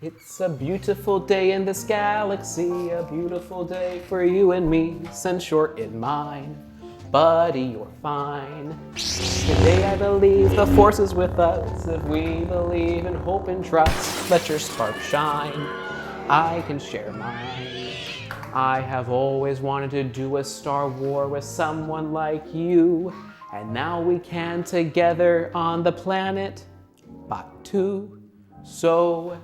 It's a beautiful day in this galaxy, a beautiful day for you and me, since you're in mine. Buddy, you're fine. Today I believe the force is with us. If we believe in hope and trust, let your spark shine. I can share mine. I have always wanted to do a Star War with someone like you, and now we can together on the planet Batuu. So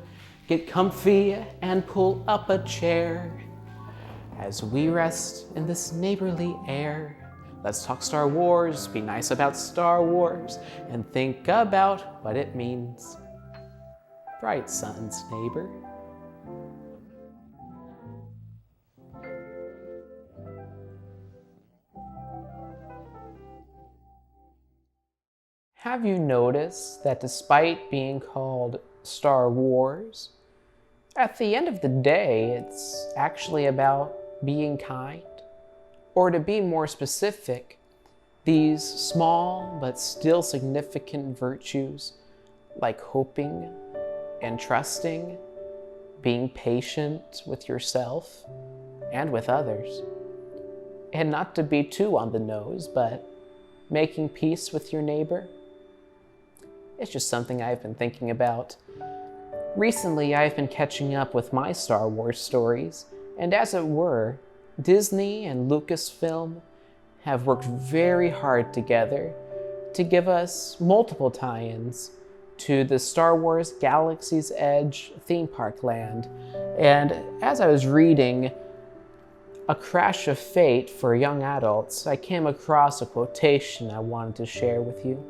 get comfy and pull up a chair as we rest in this neighborly air. Let's talk Star Wars, be nice about Star Wars, and think about what it means. Bright suns, neighbor. Have you noticed that despite being called Star Wars, at the end of the day, it's actually about being kind? Or to be more specific, these small but still significant virtues like hoping and trusting, being patient with yourself and with others, and not to be too on the nose, but making peace with your neighbor. It's just something I've been thinking about. Recently, I've been catching up with my Star Wars stories, and as it were, Disney and Lucasfilm have worked very hard together to give us multiple tie-ins to the Star Wars Galaxy's Edge theme park land. And as I was reading A Crash of Fate for Young Adults, I came across a quotation I wanted to share with you.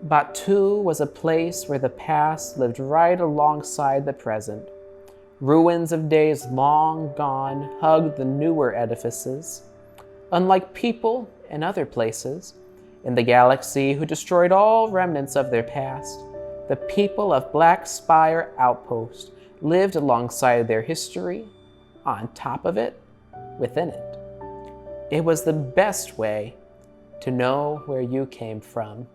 Batuu was a place where the past lived right alongside the present. Ruins of days long gone hugged the newer edifices. Unlike people in other places in the galaxy who destroyed all remnants of their past, the people of Black Spire Outpost lived alongside their history, on top of it, within it. It was the best way to know where you came from.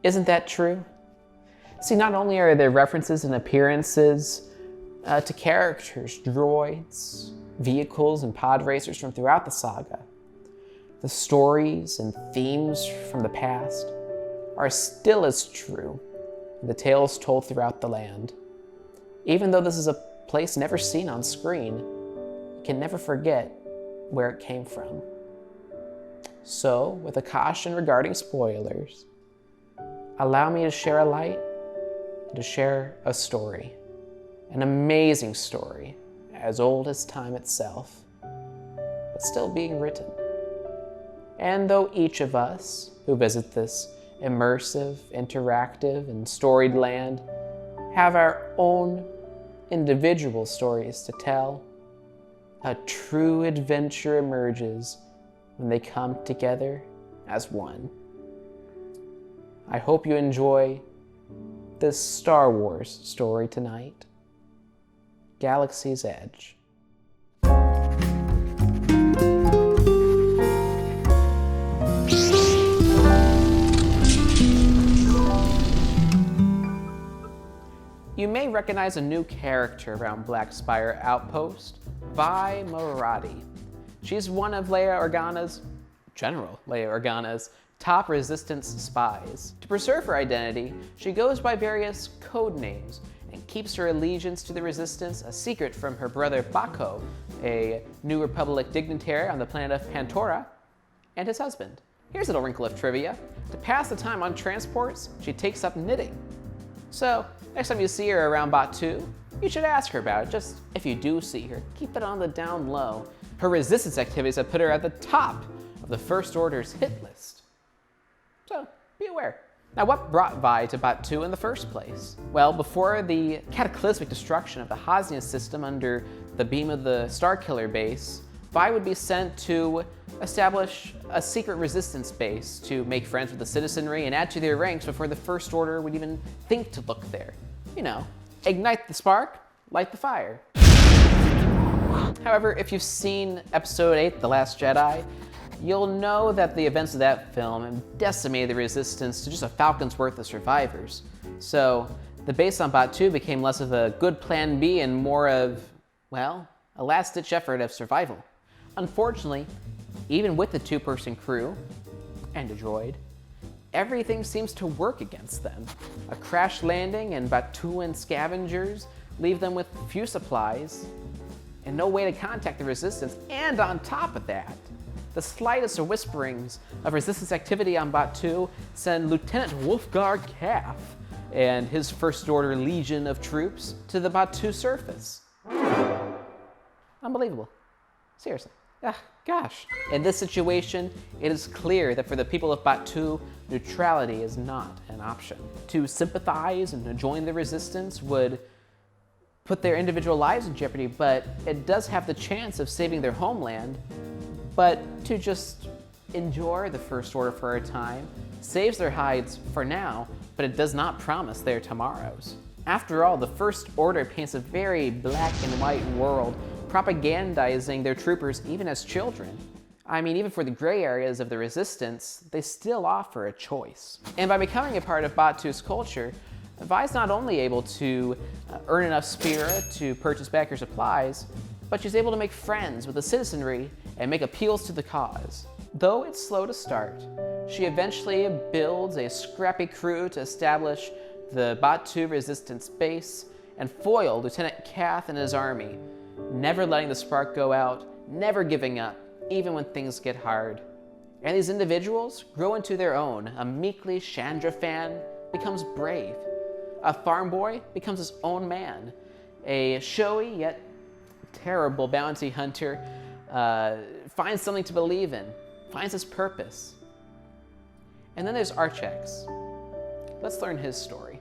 Isn't that true? See, not only are there references and appearances to characters, droids, vehicles, and pod racers from throughout the saga, the stories and themes from the past are still as true in the tales told throughout the land. Even though this is a place never seen on screen, you can never forget where it came from. So, with a caution regarding spoilers, allow me to share a light and to share a story. An amazing story, as old as time itself, but still being written. And though each of us who visit this immersive, interactive, and storied land have our own individual stories to tell, a true adventure emerges when they come together as one. I hope you enjoy this Star Wars story tonight. Galaxy's Edge. You may recognize a new character around Black Spire Outpost, Vi Moradi. She's one of General Leia Organa's top resistance spies. To preserve her identity, she goes by various code names and keeps her allegiance to the Resistance a secret from her brother Batuu, a New Republic dignitary on the planet of Pantora, and his husband. Here's a little wrinkle of trivia. To pass the time on transports, she takes up knitting. So, next time you see her around Batuu, you should ask her about it. Just if you do see her, keep it on the down low. Her resistance activities have put her at the top of the First Order's hit list. So, be aware. Now, what brought Vi to Batuu in the first place? Well, before the cataclysmic destruction of the Hosnian system under the beam of the Starkiller base, Vi would be sent to establish a secret resistance base to make friends with the citizenry and add to their ranks before the First Order would even think to look there. You know, ignite the spark, light the fire. However, if you've seen Episode 8, The Last Jedi, you'll know that the events of that film decimated the Resistance to just a falcon's worth of survivors. So The base on Batuu became less of a good plan B and more of, well, a last-ditch effort of survival. Unfortunately, even with the two-person crew and a droid, everything seems to work against them. A crash landing and Batuuan scavengers leave them with few supplies and no way to contact the Resistance, and on top of that, the slightest whisperings of Resistance activity on Batuu send Lieutenant Wolfgar Kaff and his First Order legion of troops to the Batuu surface. Unbelievable. Seriously. Gosh. In this situation, it is clear that for the people of Batuu, neutrality is not an option. To sympathize and to join the Resistance would put their individual lives in jeopardy, but it does have the chance of saving their homeland. But to just endure the First Order for a time saves their hides for now, but it does not promise their tomorrows. After all, the First Order paints a very black and white world, propagandizing their troopers even as children. I mean, even for the gray areas of the Resistance, they still offer a choice. And by becoming a part of Batuu's culture, Vi's not only able to earn enough Spire to purchase back her supplies, but she's able to make friends with the citizenry and make appeals to the cause. Though it's slow to start, she eventually builds a scrappy crew to establish the Batuu Resistance base and foil Lieutenant Kaff and his army, never letting the spark go out, never giving up, even when things get hard. And these individuals grow into their own. A meekly Chandra fan becomes brave. A farm boy becomes his own man. A showy yet terrible bounty hunter finds something to believe in, finds his purpose. And then there's Archex. Let's learn his story.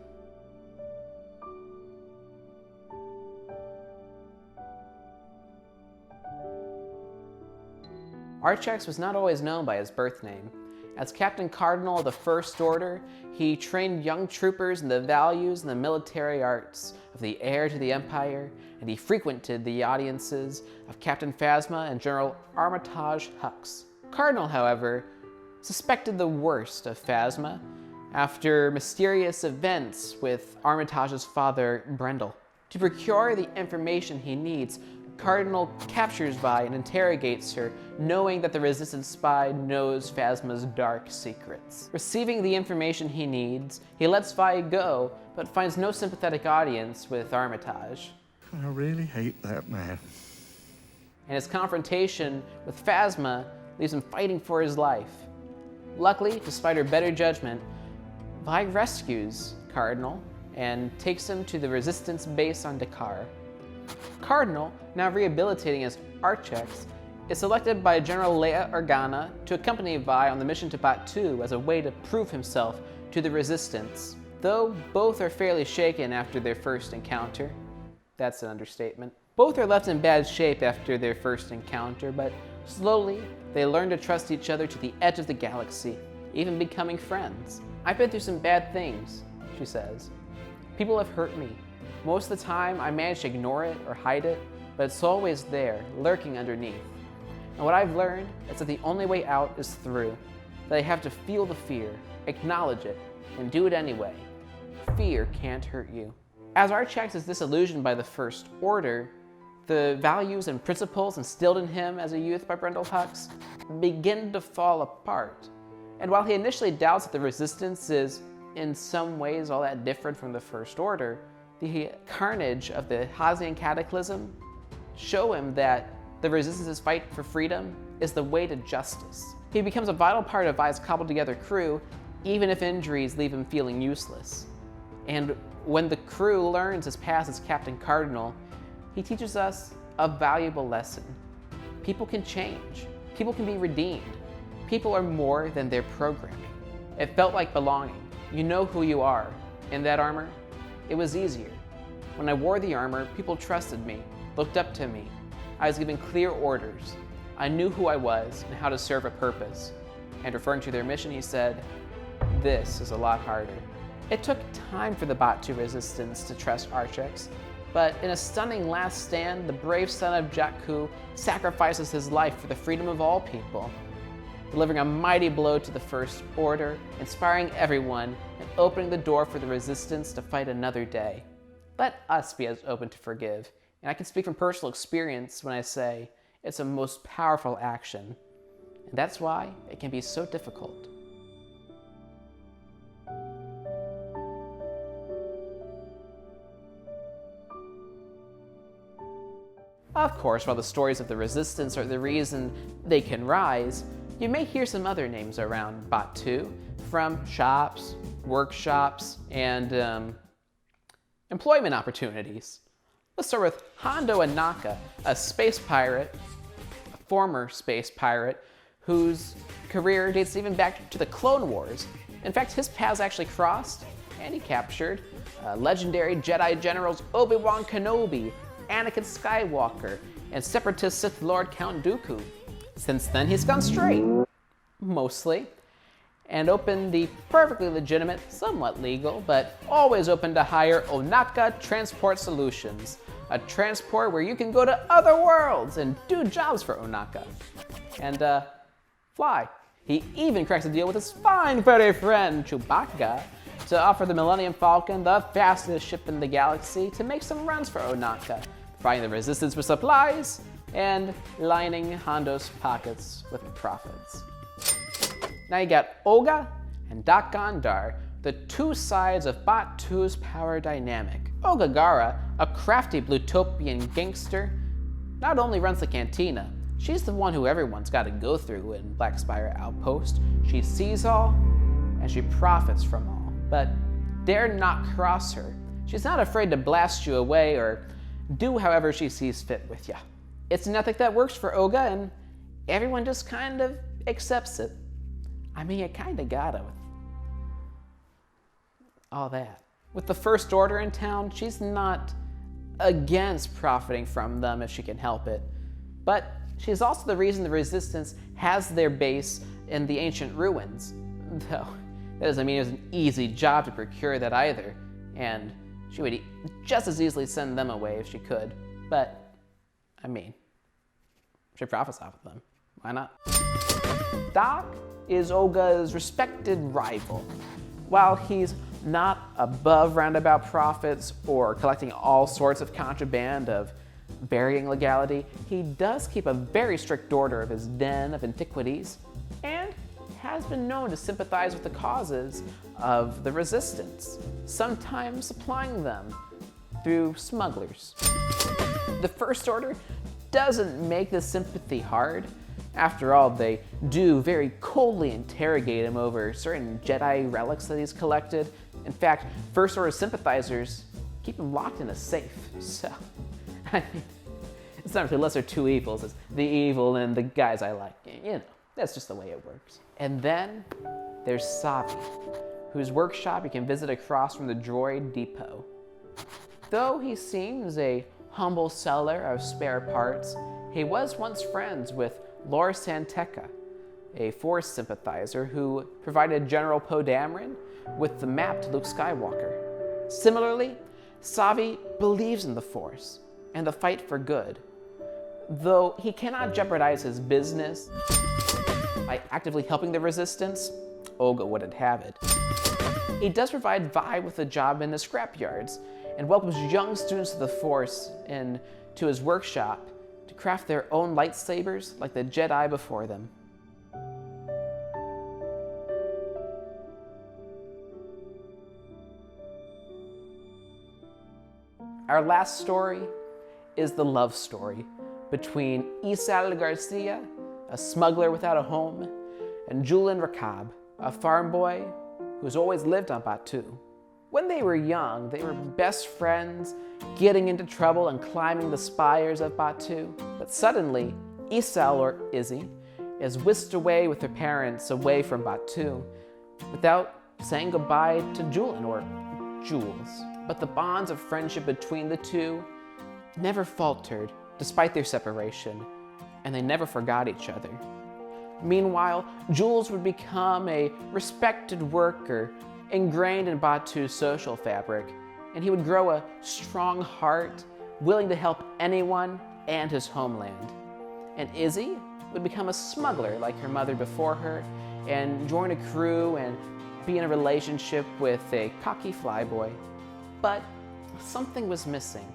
Archex was not always known by his birth name. As Captain Cardinal of the First Order, he trained young troopers in the values and the military arts of the heir to the Empire, and he frequented the audiences of Captain Phasma and General Armitage Hux. Cardinal, however, suspected the worst of Phasma after mysterious events with Armitage's father, Brendel. To procure the information he needs, Cardinal captures Vi and interrogates her, knowing that the Resistance spy knows Phasma's dark secrets. Receiving the information he needs, he lets Vi go, but finds no sympathetic audience with Armitage. I really hate that man. And his confrontation with Phasma leaves him fighting for his life. Luckily, despite her better judgment, Vi rescues Cardinal and takes him to the Resistance base on Dakar. Cardinal, now rehabilitating as Archex, is selected by General Leia Organa to accompany Vi on the mission to Batuu as a way to prove himself to the Resistance. Though both are fairly shaken after their first encounter. That's an understatement. Both are left in bad shape after their first encounter, but slowly they learn to trust each other to the edge of the galaxy, even becoming friends. I've been through some bad things, she says. People have hurt me. Most of the time, I manage to ignore it or hide it, but it's always there, lurking underneath. And what I've learned is that the only way out is through, that I have to feel the fear, acknowledge it, and do it anyway. Fear can't hurt you. As Archex is disillusioned by the First Order, the values and principles instilled in him as a youth by Brendel Hux begin to fall apart. And while he initially doubts that the Resistance is in some ways all that different from the First Order, the carnage of the Hazian Cataclysm show him that the Resistance's fight for freedom is the way to justice. He becomes a vital part of Vi's cobbled together crew, even if injuries leave him feeling useless. And when the crew learns his past as Captain Cardinal, he teaches us a valuable lesson. People can change. People can be redeemed. People are more than their programming. It felt like belonging. You know who you are. In that armor, it was easier. When I wore the armor, people trusted me, looked up to me. I was given clear orders. I knew who I was and how to serve a purpose. And referring to their mission, he said, "This is a lot harder." It took time for the Batuu Resistance to trust Archex, but in a stunning last stand, the brave son of Jakku sacrifices his life for the freedom of all people, delivering a mighty blow to the First Order, inspiring everyone and opening the door for the resistance to fight another day. Let us be as open to forgive, and I can speak from personal experience when I say it's a most powerful action, and that's why it can be so difficult. Of course, while the stories of the resistance are the reason they can rise, you may hear some other names around Batuu from shops, workshops, and employment opportunities. Let's start with Hondo Ohnaka, a space pirate, a former space pirate, whose career dates even back to the Clone Wars. In fact, his paths actually crossed, and he captured legendary Jedi generals Obi-Wan Kenobi, Anakin Skywalker, and separatist Sith Lord Count Dooku. Since then, he's gone straight, mostly, and opened the perfectly legitimate, somewhat legal, but always open to hire Ohnaka Transport Solutions, a transport where you can go to other worlds and do jobs for Ohnaka. And fly. He even cracks a deal with his fine furry friend Chewbacca to offer the Millennium Falcon, the fastest ship in the galaxy, to make some runs for Ohnaka, providing the resistance with supplies and lining Hondo's pockets with profits. Now you got Olga and Dok Ondar, the two sides of Batuu's power dynamic. Olga Gara, a crafty Blutopian gangster, not only runs the cantina, she's the one who everyone's got to go through in Black Spire Outpost. She sees all, and she profits from all. But dare not cross her. She's not afraid to blast you away or do however she sees fit with ya. It's an ethic that works for Olga, and everyone just kind of accepts it. I mean, you kind of gotta with all that. With the First Order in town, she's not against profiting from them if she can help it. But she's also the reason the Resistance has their base in the ancient ruins. Though, that doesn't mean it was an easy job to procure that either. And she would just as easily send them away if she could. But, I mean, she profits off of them. Why not? Dok is Olga's respected rival. While he's not above roundabout profits or collecting all sorts of contraband of varying legality, he does keep a very strict order of his den of antiquities and has been known to sympathize with the causes of the resistance, sometimes supplying them through smugglers. The First Order doesn't make this sympathy hard. After all, they do very coldly interrogate him over certain Jedi relics that he's collected. In fact, First Order sympathizers keep him locked in a safe. So, I mean, it's not really lesser two evils. It's the evil and the guys I like. You know, that's just the way it works. And then there's Savi, whose workshop you can visit across from the droid depot. Though he seems a humble seller of spare parts, he was once friends with Lor Santeca, a Force sympathizer who provided General Poe Dameron with the map to Luke Skywalker. Similarly, Savi believes in the Force and the fight for good, though he cannot jeopardize his business by actively helping the Resistance. Olga wouldn't have it. He does provide Vi with a job in the scrapyards and welcomes young students to the Force and to his workshop to craft their own lightsabers like the Jedi before them. Our last story is the love story between Izal Garcia, a smuggler without a home, and Jules Rakab, a farm boy who's always lived on Batuu. When they were young, they were best friends, getting into trouble and climbing the spires of Batuu. But suddenly, Izal, or Izzy, is whisked away with her parents away from Batuu without saying goodbye to Jules, or Jules. But the bonds of friendship between the two never faltered despite their separation, and they never forgot each other. Meanwhile, Jules would become a respected worker, ingrained in Batuu's social fabric, and he would grow a strong heart, willing to help anyone and his homeland. And Izzy would become a smuggler like her mother before her, and join a crew and be in a relationship with a cocky flyboy. But something was missing.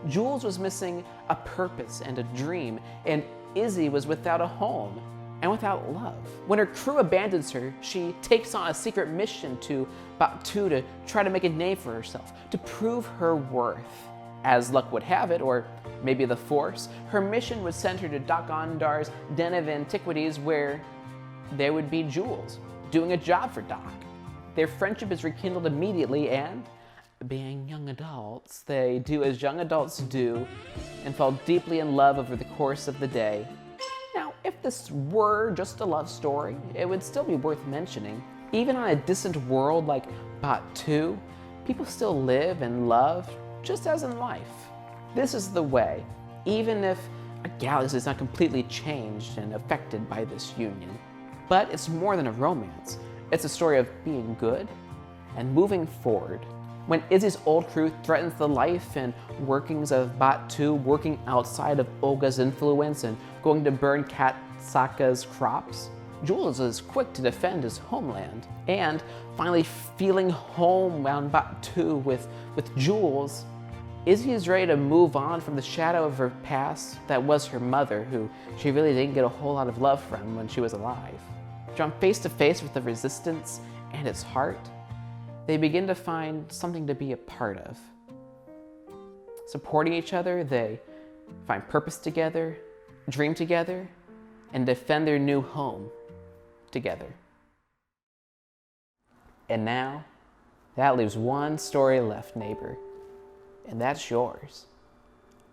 Jules was missing a purpose and a dream, and Izzy was without a home and without love. When her crew abandons her, she takes on a secret mission to Batuu to try to make a name for herself, to prove her worth. As luck would have it, or maybe the Force, her mission would send her to Dok Ondar's Den of Antiquities, where there would be Jules, doing a job for Dok. Their friendship is rekindled immediately, and being young adults, they do as young adults do and fall deeply in love over the course of the day. Now, if this were just a love story, it would still be worth mentioning. Even on a distant world like Batuu, people still live and love just as in life. This is the way, even if a galaxy is not completely changed and affected by this union. But it's more than a romance. It's a story of being good and moving forward. When Izzy's old crew threatens the life and workings of Batuu, working outside of Olga's influence and going to burn Kat Saka's crops, Jules is quick to defend his homeland. And finally feeling home around Batuu with Jules, Izzy is ready to move on from the shadow of her past that was her mother, who she really didn't get a whole lot of love from when she was alive. Drawn face to face with the resistance and its heart, they begin to find something to be a part of. Supporting each other, they find purpose together, dream together, and defend their new home together. And now, that leaves one story left, neighbor, and that's yours.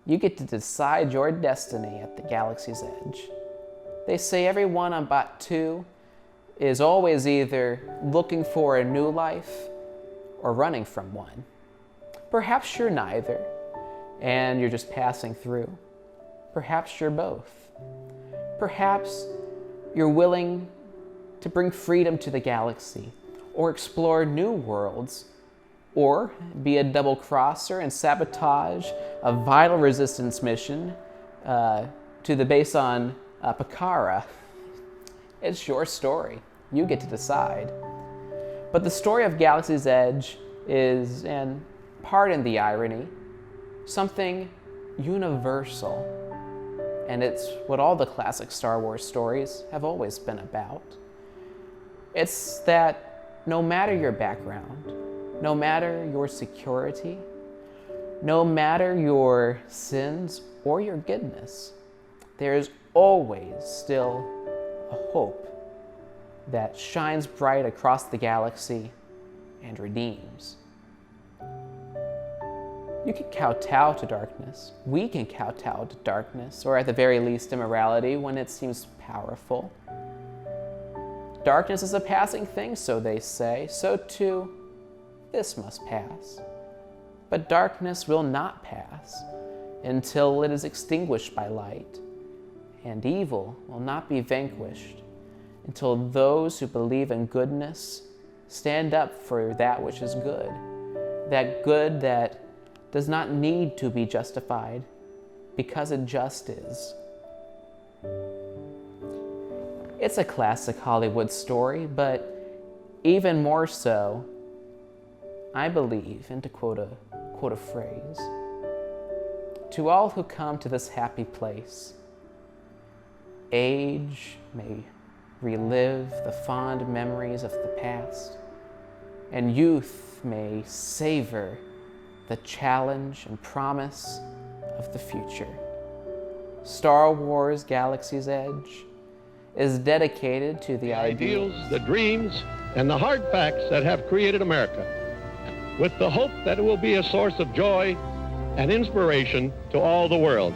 You get to decide your destiny at the galaxy's edge. They say everyone on Batuu is always either looking for a new life or running from one. Perhaps you're neither, and you're just passing through. Perhaps you're both. Perhaps you're willing to bring freedom to the galaxy, or explore new worlds, or be a double-crosser and sabotage a vital resistance mission to the base on Pakara. It's your story. You get to decide. But the story of Galaxy's Edge is, and pardon the irony, something universal. And it's what all the classic Star Wars stories have always been about. It's that no matter your background, no matter your security, no matter your sins or your goodness, there is always still a hope that shines bright across the galaxy and redeems. You can kowtow to darkness. We can kowtow to darkness, or at the very least immorality, when it seems powerful. Darkness is a passing thing, so they say. So too, this must pass. But darkness will not pass until it is extinguished by light, and evil will not be vanquished until those who believe in goodness stand up for that which is good, that good that does not need to be justified because it just is. It's a classic Hollywood story, but even more so, I believe, and to quote a phrase, to all who come to this happy place, age may relive the fond memories of the past, and youth may savor the challenge and promise of the future. Star Wars Galaxy's Edge is dedicated to the ideals, the dreams, and the hard facts that have created America, with the hope that it will be a source of joy and inspiration to all the world.